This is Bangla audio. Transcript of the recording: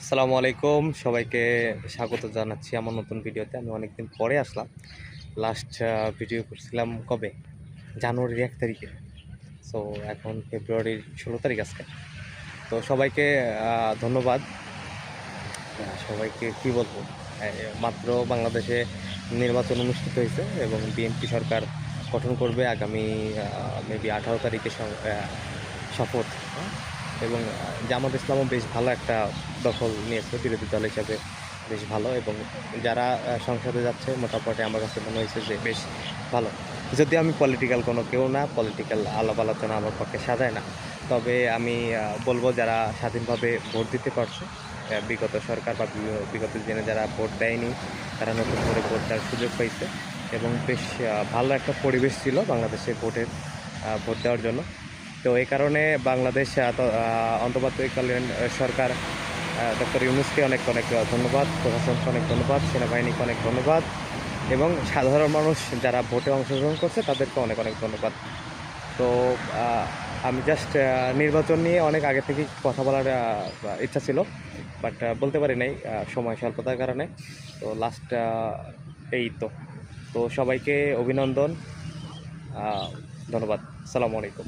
আসসালামু আলাইকুম, সবাইকে স্বাগত জানাচ্ছি আমার নতুন ভিডিওতে। আমি অনেকদিন পরে আসলাম। লাস্ট ভিডিও করছিলাম কবে? জানুয়ারির ১ তারিখে। সো এখন ফেব্রুয়ারির ১৬ তারিখ আজকে। তো সবাইকে ধন্যবাদ। সবাইকে কি বলবো? মাত্র বাংলাদেশে নির্বাচন অনুষ্ঠিত হয়েছে এবং বিএনপি সরকার গঠন করবে আগামী মেবি ১৮ তারিখে শপথ। এবং জামাত ইসলামও বেশ ভালো একটা দখল নিয়েছে বিরোধী দল হিসাবে, বেশ ভালো। এবং যারা সংসদে যাচ্ছে মোটামুটি আমার কাছে মনে হয়েছে যে বেশ ভালো। যদি আমি পলিটিক্যাল কোনো কেউ না, পলিটিক্যাল আলাপ আলোচনা আমার পক্ষে সাজায় না, তবে আমি বলবো যারা স্বাধীনভাবে ভোট দিতে পারছে, বিগত সরকার বা বিগত দিনে যারা ভোট দেয়নি তারা নতুন করে ভোট দেওয়ার সুযোগ পাইছে এবং বেশ ভালো একটা পরিবেশ ছিল বাংলাদেশে ভোট দেওয়ার জন্য। তো এই কারণে বাংলাদেশ অন্তর্বর্তীকালীন সরকার ডক্টর ইউনূসকে অনেক অনেক ধন্যবাদ, প্রশাসনকে অনেক ধন্যবাদ, সেনাবাহিনীকে অনেক ধন্যবাদ এবং সাধারণ মানুষ যারা ভোটে অংশগ্রহণ করছে তাদেরকে অনেক অনেক ধন্যবাদ। তো আমি জাস্ট নির্বাচন নিয়ে অনেক আগে থেকেই কথা বলার ইচ্ছা ছিল, বাট বলতে পারি নাই সময় স্বল্পতার কারণে। তো লাস্ট এই তো তো সবাইকে অভিনন্দন, ধন্যবাদ। আসসালামু আলাইকুম।